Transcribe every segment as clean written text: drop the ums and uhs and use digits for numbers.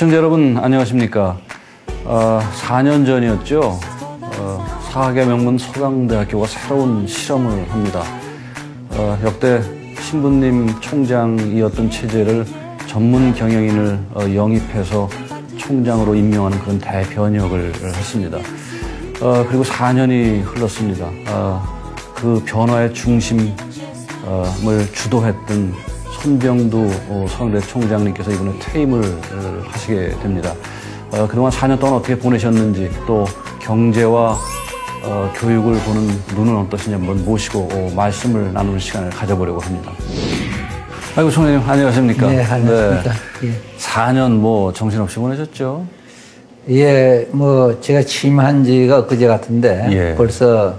시청자 여러분 안녕하십니까. 4년 전이었죠. 사학의 명문 서강대학교가 새로운 실험을 합니다. 역대 신부님 총장이었던 체제를 전문 경영인을 영입해서 총장으로 임명하는 그런 대변혁을 했습니다. 그리고 4년이 흘렀습니다. 그 변화의 중심을 주도했던 손병두 서강대 총장님께서 이번에 퇴임을 하시게 됩니다. 그동안 4년 동안 어떻게 보내셨는지, 또 경제와 교육을 보는 눈은 어떠신지 한번 모시고 말씀을 나누는 시간을 가져보려고 합니다. 아이고, 총장님 안녕하십니까? 네, 안녕하십니까. 네. 예. 4년 정신없이 보내셨죠? 예, 제가 취임한 지가 그제 같은데 예. 벌써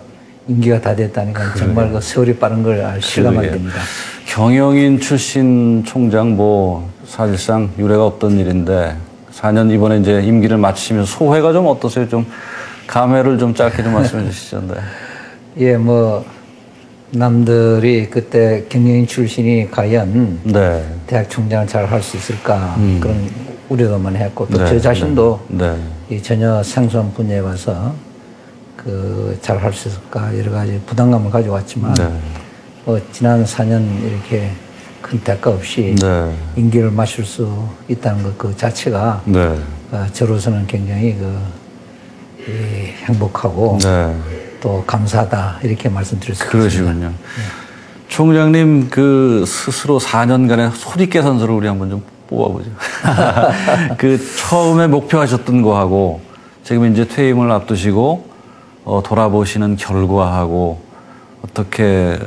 임기가 다 됐다니까 정말 그 세월이 빠른 걸 실감하게 됩니다. 경영인 출신 총장 사실상 유례가 없던 일인데 4년 이번에 이제 임기를 마치시면서 소회가 좀 어떠세요? 좀 감회를 좀 짧게 좀 말씀해 주시죠. 네. 예, 남들이 그때 경영인 출신이 과연 네. 대학 총장을 잘 할 수 있을까 그런 우려도만 했고 또 저 네. 자신도 네. 이 전혀 생소한 분야에 와서 잘 할 수 있을까 여러 가지 부담감을 가져왔지만 네. 지난 4년 이렇게 큰 대가 없이 네. 임기를 마칠 수 있다는 것 그 자체가 네. 저로서는 굉장히 행복하고 네. 또 감사하다 이렇게 말씀드릴 수 있습니다. 그러시군요. 네. 총장님 스스로 4년간의 손익계산서를 우리 한번 좀 뽑아보죠. 처음에 목표하셨던 거하고 지금 이제 퇴임을 앞두시고 돌아보시는 결과하고 어떻게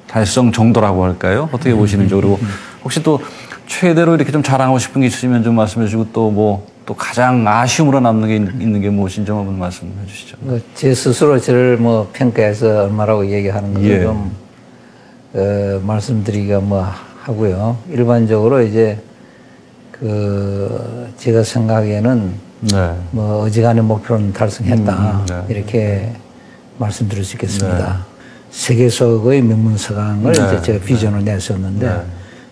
달성 정도라고 할까요? 어떻게 보시는지. 그리고 혹시 또 최대로 이렇게 좀 자랑하고 싶은 게 있으시면 좀 말씀해 주시고 또 가장 아쉬움으로 남는 게 있는 게 무엇인지 한번 말씀해 주시죠. 제 스스로 저를 평가해서 얼마라고 얘기하는 것을 예. 좀 말씀드리기가 하고요. 일반적으로 이제 제가 생각하기에는 네. 어지간한 목표는 달성했다 네. 이렇게 말씀드릴 수 있겠습니다. 네. 세계석의 명문서강을 네. 이제 제가 비전을 냈었는데 네.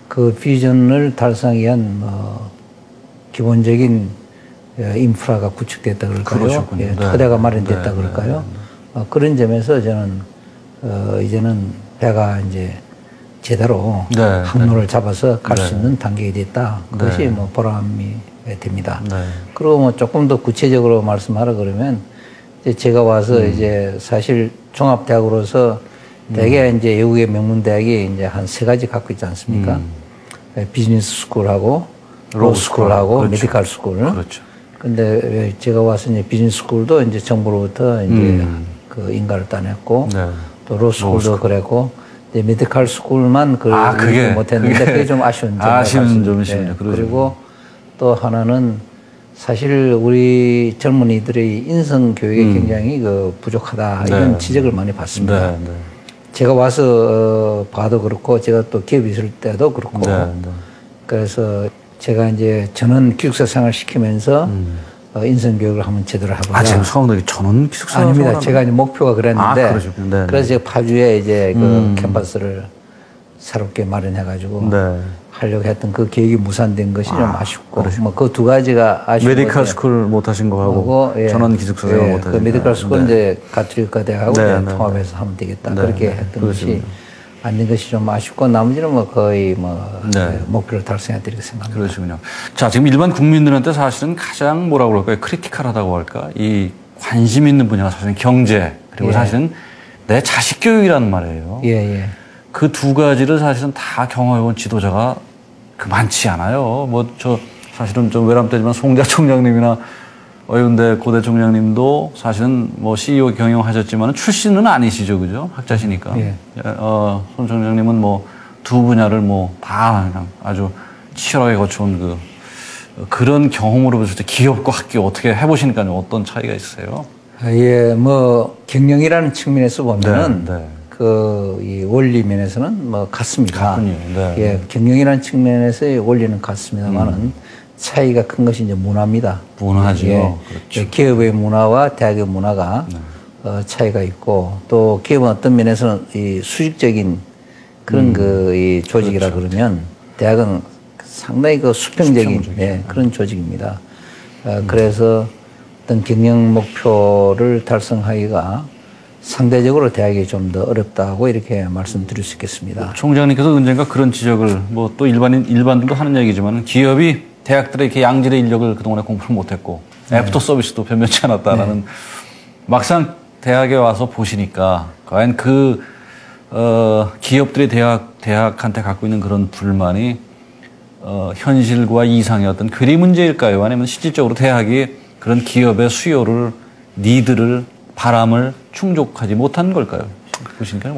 그 비전을 달성하기 위한 기본적인 인프라가 구축됐다 그럴까요? 예, 네. 토대가 마련됐다 네. 그럴까요? 그런 점에서 저는 이제는 배가 이제 제대로 네. 항로를 잡아서 갈 수 네. 있는 단계가 됐다. 그것이 네. 보람이 됩니다. 네. 그리고 조금 더 구체적으로 말씀하라 그러면 이제 제가 와서 이제 사실 종합대학으로서 대개 이제 외국의 명문대학이 이제 한 3가지 갖고 있지 않습니까? 비즈니스 스쿨하고 로스쿨하고 그렇죠. 메디컬 스쿨. 그렇죠. 근데 제가 와서 이제 비즈니스 스쿨도 이제 정부로부터 이제 인가를 따냈고 네. 또 로스쿨도 그랬고 이제 메디컬 스쿨만 그게 못했는데 그게 좀 아쉬운 점이십니다. 그리고 또 하나는 사실 우리 젊은이들의 인성 교육이 굉장히 부족하다 이런 지적을 많이 받습니다. 네. 네. 제가 와서 봐도 그렇고 제가 또 기업에 있을 때도 그렇고 그래서 제가 이제 전원 기숙사 생활 시키면서 인성 교육을 한번 제대로 해보자. 지금 서강대학교 전원 기숙사 아닙니다. 제가 이제 목표가 그랬는데 그래서 제가 파주에 이제 캠퍼스를 새롭게 마련해가지고 하려고 했던 그 계획이 무산된 것이 좀 아쉽고 그 2가지가 아쉬운 메디컬 스쿨 못하신 거하고 전원 기숙사 못하신 그 메디컬 스쿨 이제 가톨릭과 대학하고 통합해서 하면 되겠다 그렇게 했던 것이 안 된 것이 좀 아쉽고 나머지는 거의 목표를 달성해드리고 생각합니다. 그러시군요. 자, 지금 일반 국민들한테 사실은 가장 뭐라고 그럴까요? 크리티컬하다고 할까? 이 관심 있는 분야가 사실은 경제 그리고 사실은 내 자식 교육이라는 말이에요. 예. 그 2가지를 사실은 다 경험해본 지도자가 많지 않아요. 사실은 좀 외람되지만 송자 총장님이나 어윤대 고대 총장님도 사실은 CEO 경영하셨지만 출신은 아니시죠, 그죠? 학자시니까. 예. 손 총장님은 2 분야를 다 그냥 아주 치열하게 거쳐온 그런 경험으로 봤을 때 기업과 학교 어떻게 해보시니까요? 어떤 차이가 있으세요? 예, 경영이라는 측면에서 보면은 이 원리 면에서는 같습니다. 예, 경영이라는 측면에서의 원리는 같습니다만은 차이가 큰 것이 이제 문화입니다. 문화죠. 예, 그렇죠. 기업의 문화와 대학의 문화가 차이가 있고 또 기업은 어떤 면에서는 이 수직적인 그런 이 조직이라 그러면 대학은 상당히 그 수평적인 그런 조직입니다. 그래서 어떤 경영 목표를 달성하기가 상대적으로 대학이 좀 더 어렵다고 이렇게 말씀드릴 수 있겠습니다. 총장님께서 언젠가 그런 지적을 뭐 또 일반들도 하는 얘기지만 기업이 대학들의 이렇게 양질의 인력을 그동안에 공부를 못했고 애프터 서비스도 변변치 않았다라는 막상 대학에 와서 보시니까 과연 그 기업들이 대학한테 갖고 있는 그런 불만이 현실과 이상의 어떤 괴리 문제일까요? 아니면 실질적으로 대학이 그런 기업의 수요를 니드를 바람을 충족하지 못한 걸까요? 보시니까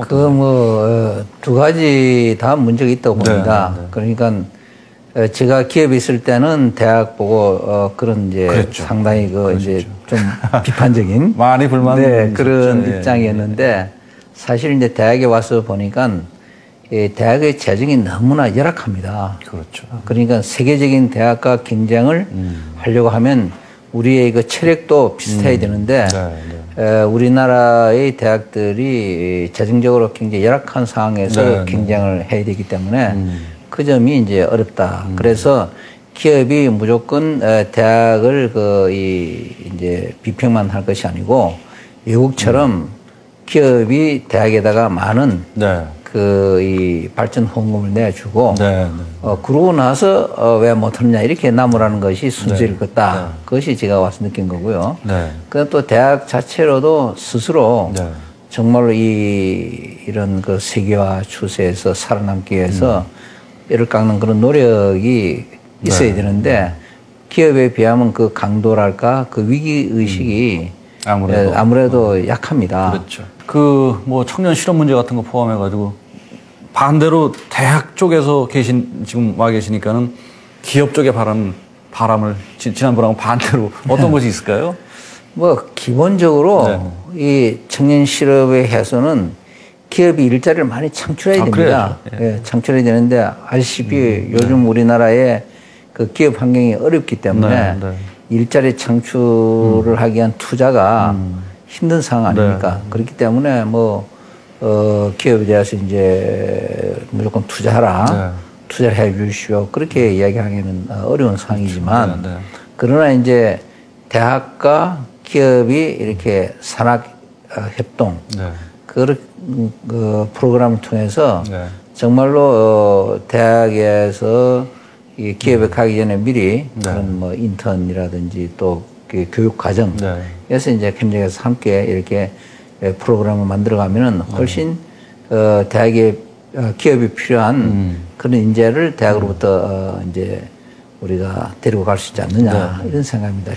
두 가지 다 문제가 있다고 봅니다. 그러니까 제가 기업에 있을 때는 대학 보고 그런 이제 그랬죠. 상당히 이제 좀 비판적인 많이 불만 그런 입장이었는데 사실 이제 대학에 와서 보니까 대학의 재정이 너무나 열악합니다. 그렇죠. 그러니까 세계적인 대학과 경쟁을 하려고 하면 우리의 그 체력도 비슷해야 되는데 우리나라의 대학들이 재정적으로 굉장히 열악한 상황에서 경쟁을 해야 되기 때문에 그 점이 이제 어렵다. 그래서 기업이 무조건 대학을 이제 비평만 할 것이 아니고 외국처럼 기업이 대학에다가 많은 이 발전 후원금을 내주고 그러고 나서 왜 못하느냐 이렇게 나무라는 것이 순서일 것다. 그것이 제가 와서 느낀 거고요. 그다음 또 대학 자체로도 스스로 정말로 이런 그 세계화 추세에서 살아남기 위해서 뼈를 깎는 그런 노력이 있어야 되는데 기업에 비하면 그 강도랄까 그 위기 의식이 아무래도 약합니다. 그렇죠. 그 뭐 청년 실업 문제 같은 거 포함해가지고 반대로 대학 쪽에서 지금 와 계시니까는 기업 쪽의 바람을 지난번하고 반대로 어떤 것이 있을까요? 뭐 기본적으로 이 청년 실업의 해소는 기업이 일자리를 많이 창출해야 됩니다. 창출해야 되는데 아시다시피 요즘 우리나라의 그 기업 환경이 어렵기 때문에 일자리 창출을 하기 위한 투자가 힘든 상황 아닙니까? 그렇기 때문에 기업에 대해서 이제 무조건 투자하라. 투자를 해 주십시오. 그렇게 이야기하기는 어려운 상황이지만 그러나 이제 대학과 기업이 이렇게 산학 협동 그 프로그램을 통해서 정말로 대학에서 이 기업에 가기 전에 미리 그런 인턴이라든지 또 그 교육 과정에서 이제 캠정에서 함께 이렇게 프로그램을 만들어가면은 훨씬 대학에 기업이 필요한 그런 인재를 대학으로부터 이제 우리가 데리고 갈 수 있지 않느냐 이런 생각입니다.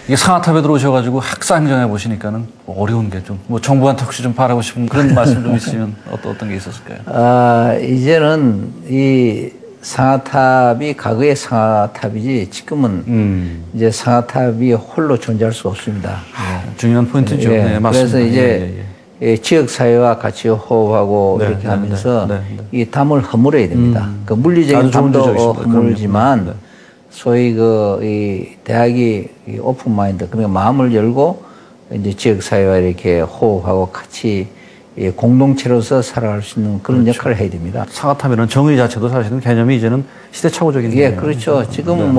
이게 상하탑에 들어오셔가지고 학사 행정해 보시니까는 어려운 게 좀 정부한테 혹시 좀 바라고 싶은 그런 말씀 좀 있으면 어떤 게 있었을까요? 이제는 이 상하탑이 과거의 상하탑이지 지금은 이제 상하탑이 홀로 존재할 수 없습니다. 중요한 포인트죠. 맞습니다. 그래서 이제 지역 사회와 같이 호흡하고 이렇게 하면서 이 담을 허물어야 됩니다. 그 물리적인 담도 허물지만 소위 이 대학이 오픈 마인드, 그러니까 마음을 열고 이제 지역 사회와 이렇게 호흡하고 같이 공동체로서 살아갈 수 있는 그런 역할을 해야 됩니다. 상하탑이라는 정의 자체도 사실은 개념이 이제는 시대착오적인 거예요. 그렇죠. 지금은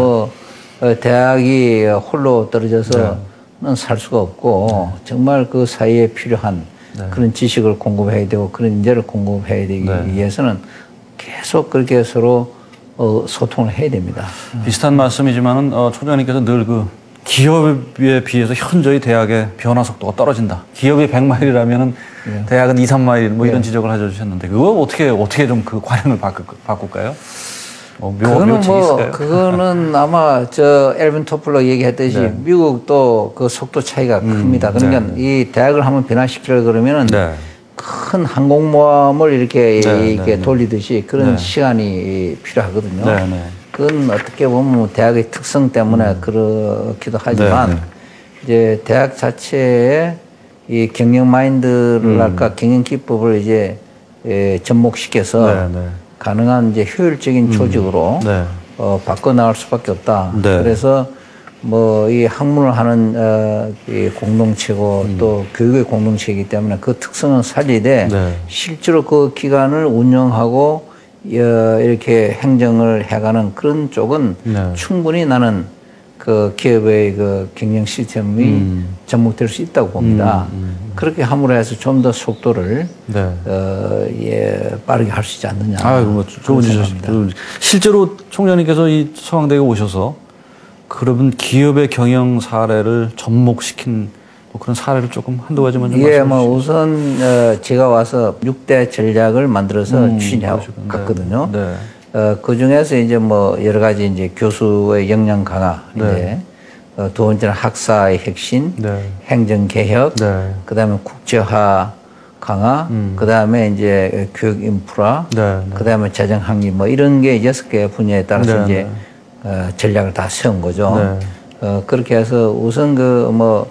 대학이 홀로 떨어져서는 살 수가 없고 정말 그 사회에 필요한 그런 지식을 공급해야 되고 그런 인재를 공급해야 되기 위해서는 계속 그렇게 서로 소통을 해야 됩니다. 비슷한 말씀이지만은 총장님께서 늘 기업에 비해서 현저히 대학의 변화 속도가 떨어진다. 기업이 100마일이라면은 대학은 2, 3마일 이런 지적을 해주셨는데 그거 어떻게 좀 그 관행을 바꿀까요? 그거는 아마 엘빈 토플러 얘기했듯이 미국도 그 속도 차이가 큽니다. 그러니까 이 대학을 한번 변화시키려고 그러면은 큰 항공모함을 이렇게 돌리듯이 그런 시간이 필요하거든요. 그건 어떻게 보면 대학의 특성 때문에 그렇기도 하지만 이제 대학 자체의 이 경영 마인드를 할까 경영 기법을 이제 접목시켜서 가능한 이제 효율적인 조직으로 바꿔나갈 수밖에 없다. 그래서 이 학문을 하는 이 공동체고 또 교육의 공동체이기 때문에 그 특성은 살리되 실제로 그 기관을 운영하고 이렇게 행정을 해가는 그런 쪽은 네. 충분히 나는 그 기업의 그 경영 시스템이 접목될 수 있다고 봅니다. 그렇게 함으로 해서 좀 더 속도를 네. 빠르게 할 수 있지 않느냐. 뭐 좋은 지적입니다. 실제로 총장님께서 이 서강대에 오셔서 그런 기업의 경영 사례를 접목시킨 뭐 그런 사례를 조금 한두 가지만 좀 말씀해 주시죠. 뭐 우선 제가 와서 6대 전략을 만들어서 추진해 갔거든요. 네. 그 중에서 이제 뭐 여러 가지 이제 교수의 역량 강화, 네. 이제 두 번째는 학사의 혁신, 네. 행정 개혁, 네. 그다음에 국제화 강화, 그다음에 이제 교육 인프라, 네. 그다음에 재정 확립 뭐 이런 게 6개 분야에 따라서 네. 이제 전략을 다 세운 거죠. 네. 그렇게 해서 우선 뭐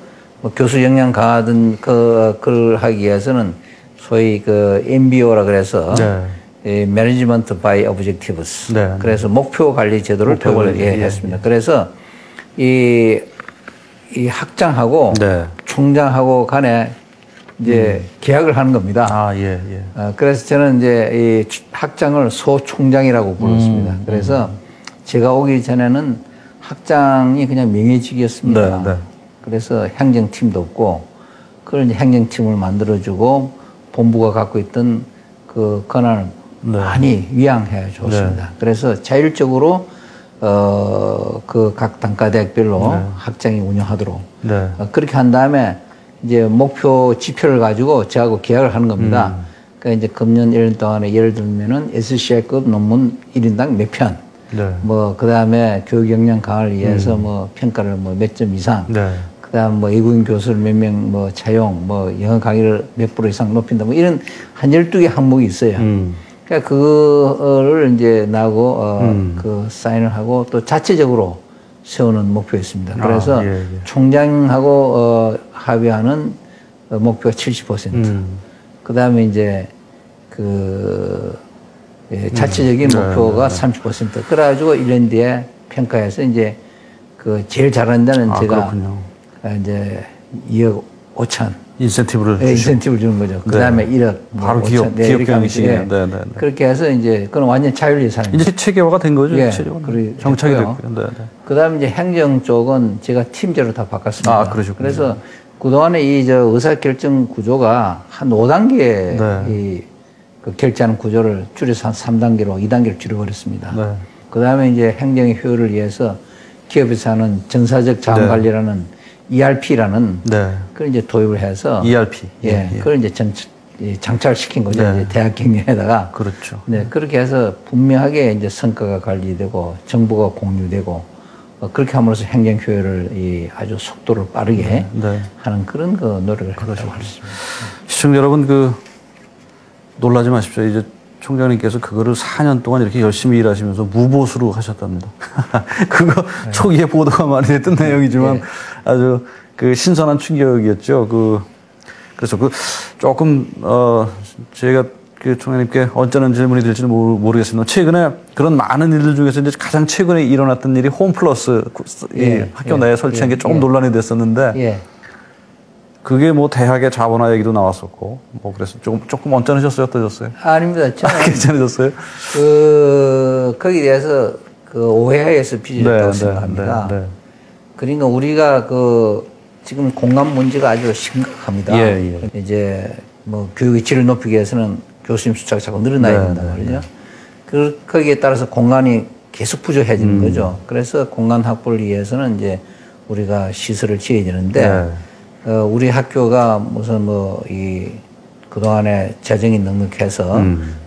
교수 역량 강화든 그걸 하기 위해서는 소위 그 MBO라 그래서 네. Management by Objectives. 네. 그래서 목표 관리 제도를 했습니다. 그래서 이 학장하고 네. 총장하고 간에 이제 계약을 하는 겁니다. 아, 예. 그래서 저는 이제 이 학장을 소총장이라고 불렀습니다. 그래서 제가 오기 전에는 학장이 그냥 명예직이었습니다. 네. 그래서 행정팀도 없고, 그걸 이제 행정팀을 만들어주고, 본부가 갖고 있던 그 권한을 네. 많이 위양해 줬습니다. 네. 그래서 자율적으로, 그 각 단과대학별로 네. 학장이 운영하도록. 네. 그렇게 한 다음에 이제 목표 지표를 가지고 저하고 계약을 하는 겁니다. 그러니까 이제 금년 1년 동안에 예를 들면은 SCI급 논문 1인당 몇 편. 네. 뭐, 그 다음에 교육 역량 강화를 위해서 뭐 평가를 뭐 몇 점 이상. 네. 그 다음 뭐 외국인 교수를 몇 명 뭐 차용, 뭐 영어 강의를 몇 프로 이상 높인다. 뭐 이런 한 12개 항목이 있어요. 그러니까 그거를 이제 나하고 그 사인을 하고 또 자체적으로 세우는 목표였습니다. 그래서 예. 총장하고 합의하는 목표가 70%. 그 다음에 이제 자체적인 목표가 30%. 그래가지고 1년 뒤에 평가해서 이제 그 제일 잘하는 데는 제가 그렇군요. 이제 2억 5천. 인센티브를 인센티브를 주는 거죠. 그 다음에 1억. 바로 기업 경영이시네요. 네. 그렇게 해서 이제 그건 완전 자율 예산입니다. 이제 체계화가 된 거죠. 예. 정착이 됐고요. 네. 그 다음에 이제 행정 쪽은 제가 팀제로 다 바꿨습니다. 그러셨군요. 그래서 그동안에 의사결정 구조가 한 5단계 그 결제하는 구조를 줄여서 한 3단계로 2단계를 줄여버렸습니다. 네. 그 다음에 이제 행정의 효율을 위해서 기업에서 하는 정사적 자원 관리라는 ERP라는 그걸 이제 도입을 해서 ERP. 그걸 이제 장착시킨 거죠. 네. 이제 대학 경영에다가. 그렇죠. 네, 그렇게 해서 분명하게 이제 성과가 관리되고 정보가 공유되고 그렇게 함으로써 행정 효율을 아주 속도를 빠르게 하는 그런 그 노력을 했다고 할 수 있습니다. 시청자 여러분 놀라지 마십시오. 이제 총장님께서 그거를 4년 동안 이렇게 열심히 일하시면서 무보수로 하셨답니다. 그거 초기에 보도가 많이 됐던 내용이지만 아주 신선한 충격이었죠. 그래서 조금 제가 총장님께 언짢은 질문이 될지는 모르겠습니다. 최근에 그런 많은 일들 중에서 이제 가장 최근에 일어났던 일이 홈플러스 학교 내에 설치한 게 조금 논란이 됐었는데 그게 뭐 대학의 자본화 얘기도 나왔었고 뭐 그래서 조금 언짢으셨어요? 어떠셨어요? 아닙니다. 저는 괜찮으셨어요? 거기에 대해서 오해에서 빚었다고 생각합니다. 그러니까 우리가 지금 공간 문제가 아주 심각합니다. 이제 뭐 교육의 질을 높이기 위해서는 교수님 숫자가 자꾸 늘어나야 된단 말이죠. 거기에 따라서 공간이 계속 부족해지는 거죠. 그래서 공간 확보를 위해서는 이제 우리가 시설을 지어야 되는데 우리 학교가 무슨 그동안에 재정이 넉넉해서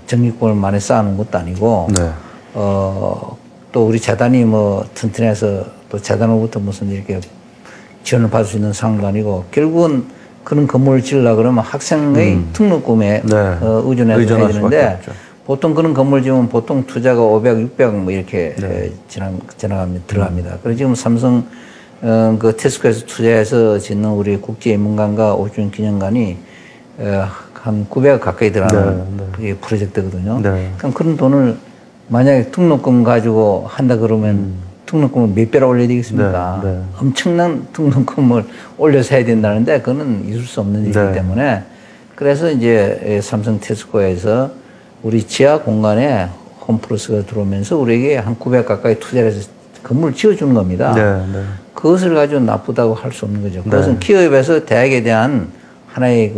전기권을 많이 쌓아놓은 것도 아니고 또 우리 재단이 튼튼해서 또 재단으로부터 무슨 이렇게 지원을 받을 수 있는 상황도 아니고 결국은 그런 건물을 지으려고 그러면 학생의 등록금에 의존해야 되는데 보통 그런 건물 지으면 보통 투자가 500, 600 뭐 이렇게 들어갑니다. 그래서 지금 삼성 테스코에서 투자해서 짓는 우리 국제인문관과 오준 기념관이 한 900억 가까이 들어가는 그게 프로젝트거든요. 그럼 그런 돈을 만약에 등록금 가지고 한다 그러면 등록금을 몇 배로 올려야 되겠습니까? 엄청난 등록금을 올려서 해야 된다는데 그거는 있을 수 없는 일이기 때문에 그래서 이제 삼성 테스코에서 우리 지하 공간에 홈플러스가 들어오면서 우리에게 한 900 가까이 투자를 해서 건물을 지어주는 겁니다. 그것을 가지고 나쁘다고 할 수 없는 거죠. 그것은 기업에서 대학에 대한 하나의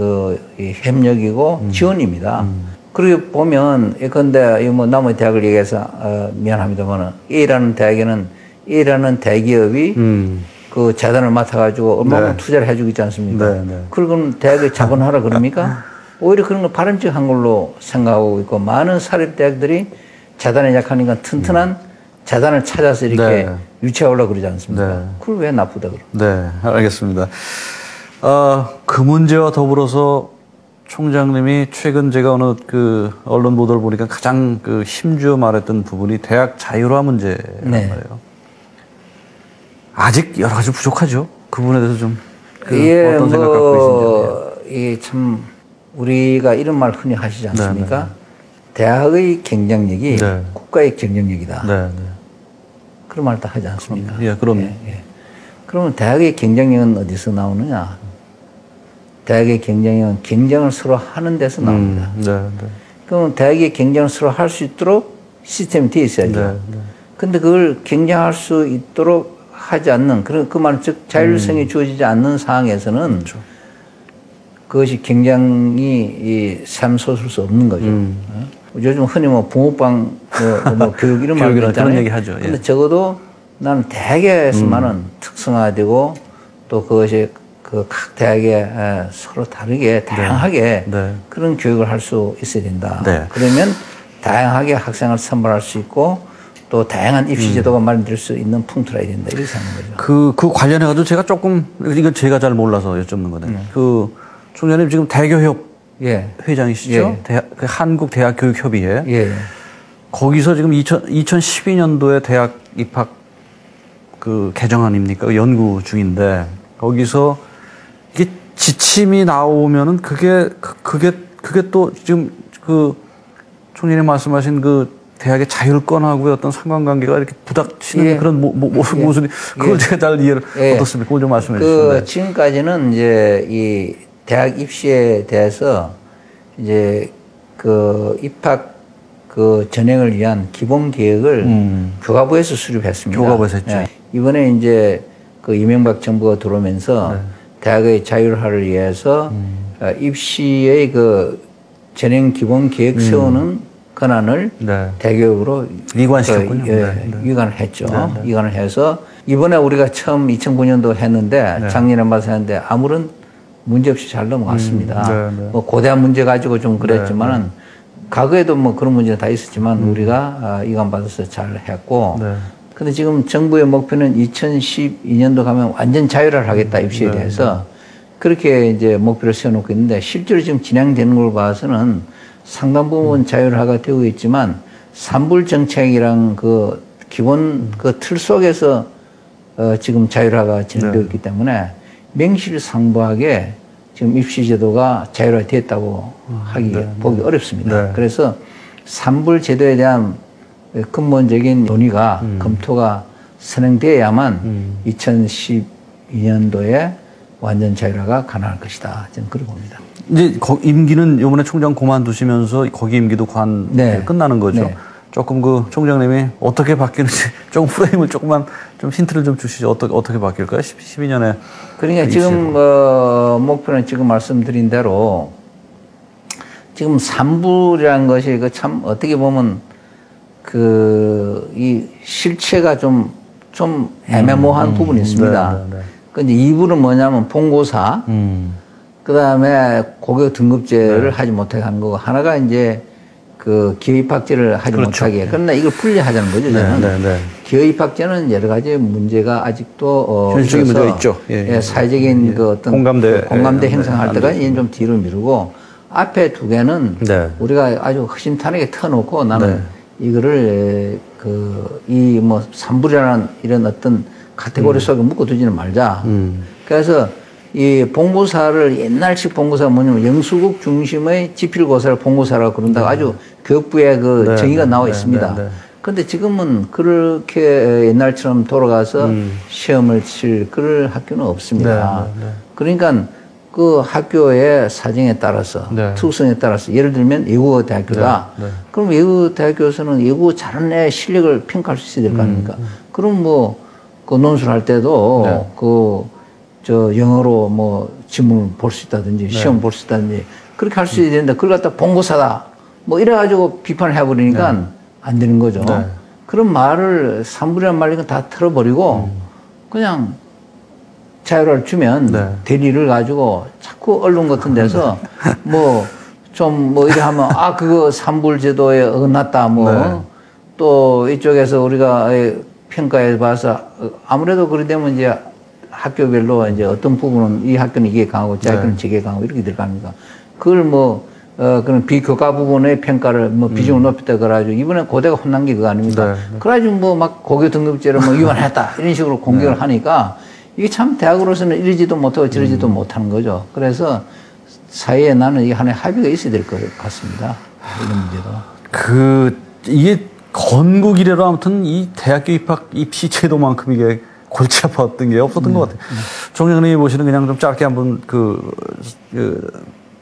이 협력이고 지원입니다. 그리고 보면, 예컨대, 뭐, 나머지 대학을 얘기해서, 미안합니다만, A라는 대학에는 A라는 대기업이 그 재단을 맡아가지고 얼마나 투자를 해주고 있지 않습니까? 그러면 대학에 자본하라 그럽니까? 오히려 그런 걸 바람직한 걸로 생각하고 있고, 많은 사립대학들이 재단에 약하니까 튼튼한 재단을 찾아서 이렇게 유치하려고 그러지 않습니까? 그걸 왜 나쁘다 그러죠? 네, 알겠습니다. 그 문제와 더불어서 총장님이 최근 제가 어느 그 언론 보도를 보니까 가장 그 힘주어 말했던 부분이 대학 자율화 문제란 말이에요. 아직 여러 가지 부족하죠. 그 부분에 대해서 좀 어떤 생각 갖고 계신지. 이게 참 우리가 이런 말 흔히 하시지 않습니까? 대학의 경쟁력이 국가의 경쟁력이다. 그런 말도 하지 않습니까? 예, 그럼요. 그러면 대학의 경쟁력은 어디서 나오느냐? 대학의 경쟁력은 경쟁을 서로 하는 데서 나옵니다. 그러면 대학의 경쟁을 서로 할 수 있도록 시스템이 되어 있어야죠. 근데 그걸 경쟁할 수 있도록 하지 않는, 그 말은 즉 자율성이 주어지지 않는 상황에서는 그것이 경쟁이 샘솟을 수 없는 거죠. 요즘 흔히 뭐 붕어빵, 뭐 교육 이런 말 있잖아요. 그런 얘기 하죠. 근데 적어도 나는 대학에서만은 특성화되고 또 그것이 그 각 대학에 서로 다르게 다양하게 그런 교육을 할 수 있어야 된다. 그러면 다양하게 학생을 선발할 수 있고 또 다양한 입시 제도가 마련될 수 있는 풍토라야 된다. 이렇게 생각하는 거죠. 그 관련해가지고 제가 조금, 이건 제가 잘 몰라서 여쭙는 거네. 그 총장님 지금 대교협 회장이시죠? 그 한국대학교육협의회. 거기서 지금 2012년도에 대학 입학 그 개정 아닙니까? 연구 중인데 거기서 이게 지침이 나오면은 그게 또 지금 그 총장님 말씀하신 그 대학의 자율권하고의 어떤 상관관계가 이렇게 부닥치는 그런 모습이 그걸 제가 잘 이해를 어떻습니까? 그걸 좀 말씀해 주시죠. 지금까지는 이제 이 대학 입시에 대해서 이제 그 입학 그 전형을 위한 기본 계획을 교과부에서 수립했습니다. 교과부에서 했죠. 이번에 이제 그 이명박 정부가 들어오면서 대학의 자율화를 위해서 입시의 그 전형 기본 계획 세우는 권한을 대교육으로 이관시켰군요. 이관을 했죠. 이관을 해서 이번에 우리가 처음 2009년도 했는데 작년에 마서 했는데 아무런 문제 없이 잘 넘어갔습니다. 뭐 고대한 문제 가지고 좀 그랬지만은 과거에도 뭐 그런 문제가 다 있었지만 우리가 이관 받아서 잘 했고 근데 지금 정부의 목표는 2012년도 가면 완전 자율화를 하겠다, 입시에 대해서. 그렇게 이제 목표를 세워놓고 있는데, 실제로 지금 진행되는 걸 봐서는 상당 부분 자율화가 되고 있지만, 산불 정책이랑 그 기본 그 틀 속에서 지금 자율화가 진행되고 있기 때문에 명실상부하게 지금 입시 제도가 자율화됐다고 보기 어렵습니다. 그래서 산불 제도에 대한 근본적인 논의가 검토가 선행되어야만 2012년도에 완전 자율화가 가능할 것이다. 저는 그렇게 봅니다. 이제 임기는 이번에 총장 그만두시면서 거기 임기도 끝나는 거죠. 조금 그 총장님이 어떻게 바뀌는지 조금 프레임을 조금만 좀 힌트를 좀 주시죠. 어떻게 바뀔까요? 12년에. 그러니까 지금 목표는 지금 말씀드린 대로 지금 산불이라는 것이 그 참 어떻게 보면 이 실체가 좀 애매모호한 부분이 있습니다. 근데 2부는 뭐냐면 본고사, 그 다음에 고교 등급제를 하지 못하게 하는 거고, 하나가 이제 그 기여입학제를 하지 못하게. 그러나 이걸 분리하자는 거죠, 저는. 기여입학제는 여러 가지 문제가 아직도 현실적인 문제가 있죠. 사회적인 그 어떤 공감대 형성할 때가 이제 좀 뒤로 미루고, 앞에 두 개는 우리가 아주 허심탄회하게 터놓고 나는 이거를 뭐 산불이라는 이런 어떤 카테고리 속에 묶어두지는 말자. 그래서 이 본고사를 옛날식 본고사가 뭐냐면 영수국 중심의 지필고사를 본고사라고 그런다고 아주 교육부에 그 정의가 나와 있습니다. 그런데 지금은 그렇게 옛날처럼 돌아가서 시험을 칠 그럴 학교는 없습니다. 그러니까 그 학교의 사정에 따라서 네. 특성에 따라서 예를 들면 외국어 대학교다. 네. 네. 그럼 외국어 대학교에서는 외국어 잘하는 애 실력을 평가할 수 있어야 될 거 아닙니까? 그럼 뭐 그 논술 할 때도 네. 저 영어로 뭐 지문을 볼 수 있다든지 시험 볼 수 있다든지 그렇게 할 수 있어야 되는데 그걸 갖다 본고사다. 뭐 이래가지고 비판을 해버리니까 안 되는 거죠. 네. 그런 말을 산불이란 말이니까 다 틀어버리고 그냥 자유를 주면 대리를 가지고 자꾸 언론 같은 데서 뭐 좀 뭐 이래 하면 아 그거 산불 제도에 어긋났다 뭐 또 이쪽에서 우리가 평가해 봐서 아무래도 그래 되면 이제 학교별로 이제 어떤 부분은 이 학교는 이게 강하고 저 학교는 저게 강하고 이렇게 될 거 아닙니까? 그걸 뭐 그런 비교과 부분의 평가를 뭐 비중을 높였다 그래가지고 이번에 고대가 혼난 게 그거 아닙니까? 그래가지고 뭐 막 고교 등급제를 뭐 위반했다 이런 식으로 공격을 하니까 이게 참 대학으로서는 이러지도 못하고 저러지도 못하는 거죠. 그래서 사회에 나는 이 하나의 합의가 있어야 될 것 같습니다. 이런 문제도. 이게 건국 이래로 아무튼 이 대학교 입시 제도만큼 이게 골치 아팠던 게 없었던 것 같아요. 총장님이 보시는 그냥 좀 짧게 한번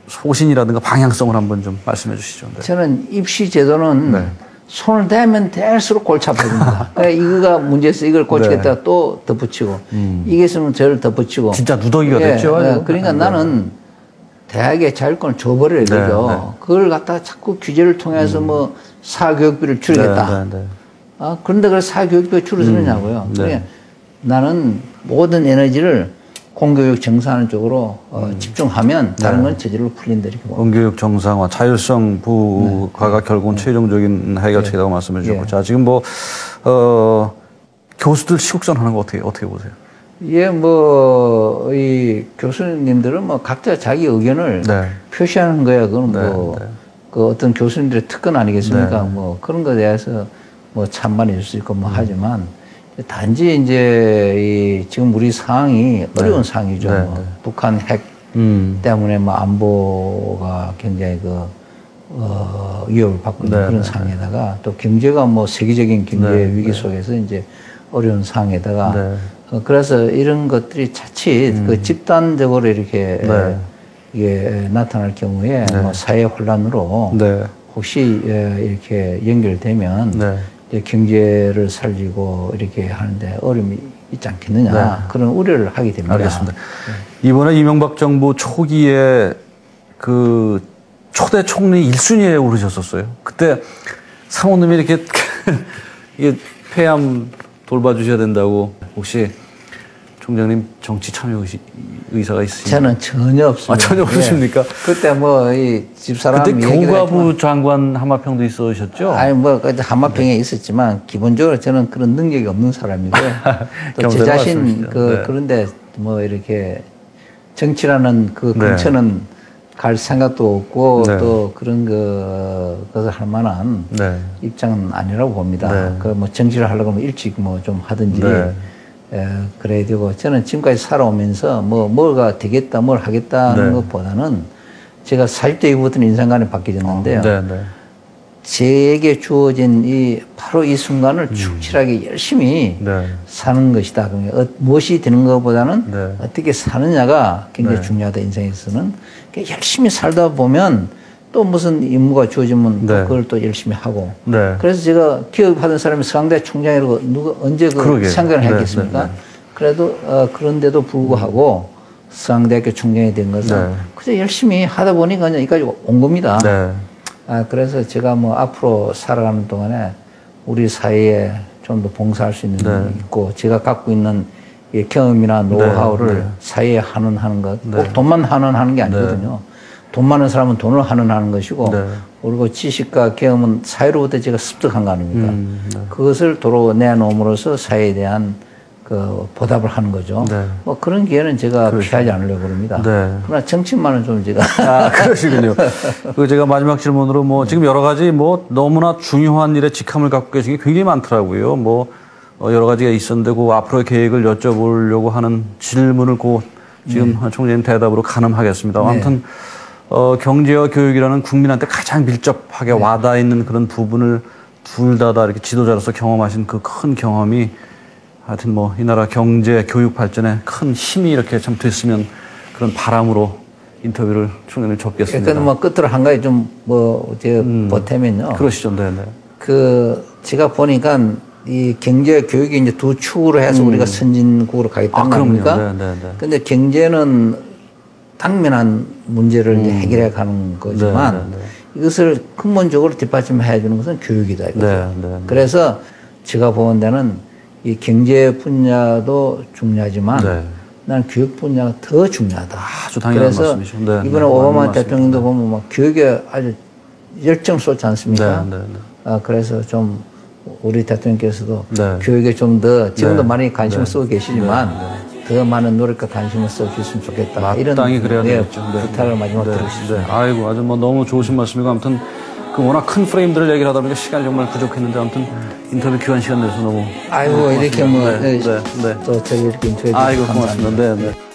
소신이라든가 방향성을 한번 좀 말씀해 주시죠. 네. 저는 입시 제도는 손을 대면 대수록 골치 아파집니다. 그러니까 이거가 문제에서 이걸 고치겠다가 또 덧붙이고 이게 있으면 저를 덧붙이고 진짜 누더기가 됐죠. 그러니까 나는 대학의 자율권을 줘버려야 되죠. 그걸 갖다가 자꾸 규제를 통해서 뭐 사교육비를 줄이겠다. 그런데 그래서 사교육비가 줄어드느냐고요. 그러니까 나는 모든 에너지를 공교육 정상화하는 쪽으로 집중하면 다른 건 저절로 풀린다 이렇게 봅니다. 공교육 정상화, 자율성 부과가 결국은 최종적인 해결책이라고 말씀해 주셨고, 자 지금 뭐 교수들 시국선하는 거 어떻게 보세요? 예, 뭐 이 교수님들은 뭐 각자 자기 의견을 표시하는 거야. 그건 그 어떤 교수님들의 특권 아니겠습니까? 뭐 그런 거에 대해서 뭐 찬반일 수 있고 뭐 하지만. 단지 이제 지금 우리 상황이 어려운 상황이죠. 뭐 북한 핵 때문에 뭐 안보가 굉장히 위협을 받고 있는 그런 상황에다가 또 경제가 뭐 세계적인 경제 위기 속에서 이제 어려운 상황에다가 그래서 이런 것들이 자칫 그 집단적으로 이렇게 이게 나타날 경우에 뭐 사회 혼란으로 혹시 이렇게 연결되면 경제를 살리고 이렇게 하는데 어려움이 있지 않겠느냐 그런 우려를 하게 됩니다. 알겠습니다. 이번에 이명박 정부 초기에 그 초대 총리 1순위에 오르셨었어요. 그때 사모님이 이렇게 이게 폐암 돌봐주셔야 된다고 혹시 총장님 정치 참여 의사가 있으신가요? 저는 전혀 없습니다. 전혀 없으십니까? 그때 뭐 이 집사람 그때 교과부 장관 하마평도 있으셨죠? 아니 뭐 하마평에 있었지만 기본적으로 저는 그런 능력이 없는 사람이고요. 또 제 자신 그런데 뭐 이렇게 정치라는 그 근처는 갈 생각도 없고 또 그런 것을 할 만한 입장은 아니라고 봅니다. 그 뭐 정치를 하려고 하면 일찍 뭐 좀 하든지. 그래야 되고 저는 지금까지 살아오면서 뭐가 되겠다 뭘 하겠다는 것보다는 제가 40대 이후부터는 인생관이 바뀌었는데요. 제게 주어진 바로 이 순간을 충실하게 열심히 사는 것이다. 무엇이 되는 것보다는 어떻게 사느냐가 굉장히 중요하다. 인생에서는 열심히 살다 보면 또 무슨 임무가 주어지면 또 그걸 또 열심히 하고. 그래서 제가 기업하던 사람이 서강대 총장이라고 누가 언제 생각을 했겠습니까? 그래도 그런데도 불구하고 서강대학교 총장이 된 것은 그저 열심히 하다 보니까 여기까지 온 겁니다. 그래서 제가 뭐 앞으로 살아가는 동안에 우리 사회에 좀 더 봉사할 수 있는 게 있고 제가 갖고 있는 경험이나 노하우를 사회에 환원하는 것. 꼭 돈만 환원하는 게 아니거든요. 돈 많은 사람은 돈을 환원하는 것이고 그리고 지식과 경험은 사회로부터 제가 습득한 거 아닙니까? 그것을 도로 내놓음으로써 사회에 대한 그 보답을 하는 거죠. 뭐 그런 기회는 제가 피하지 않으려고 합니다. 그러나 정치만은 좀 제가. 그러시군요. 제가 마지막 질문으로 뭐 지금 여러 가지 뭐 너무나 중요한 일에 직함을 갖고 계신 게 굉장히 많더라고요. 뭐 여러 가지가 있었는데 그 앞으로의 계획을 여쭤보려고 하는 질문을 지금 총장님 대답으로 가늠하겠습니다. 아무튼 경제와 교육이라는 국민한테 가장 밀접하게 와닿는 그런 부분을 둘 다 이렇게 지도자로서 경험하신 그 큰 경험이 하여튼 뭐 이 나라 경제, 교육 발전에 큰 힘이 이렇게 참 됐으면 그런 바람으로 인터뷰를 총장님 접겠습니다. 그러니까 뭐 끝으로 한 가지 좀 보태면요. 그러시죠, 네, 네. 제가 보니까 이 경제 교육이 이제 두 축으로 해서 우리가 선진국으로 가겠다는 거 아닙니까? 네, 네, 네. 근데 경제는 당면한 문제를 이제 해결해 가는 거지만 네, 네, 네. 이것을 근본적으로 뒷받침해 주는 것은 교육이다. 이거죠. 네, 네, 네. 그래서 제가 보는 데는 이 경제 분야도 중요하지만 네. 난 교육 분야가 더 중요하다. 아주 당연한 그래서 말씀이죠. 네, 이번에 네, 오바마 맞는 대통령도 보면 막 교육에 아주 열정 쏟지 않습니까? 네, 네, 네. 그래서 좀 우리 대통령께서도 네. 교육에 좀 더 지금도 네. 많이 관심을 네. 쓰고 계시지만 더 많은 노력과 관심을 써주셨으면 좋겠다. 마땅히 그래야 되겠죠. 부탁을 마지막 네, 드리고 싶습니다. 네. 아이고, 아주 뭐 너무 좋으신 말씀이고, 아무튼 그 워낙 큰 프레임들을 얘기를 하다 보니까 시간이 정말 부족했는데, 아무튼 인터뷰 귀한 시간 내서 너무. 아이고, 이렇게 뭐, 네, 네, 네. 또 저희 이렇게 인터뷰해 주셔서 아이고, 감사합니다. 고맙습니다. 네, 네.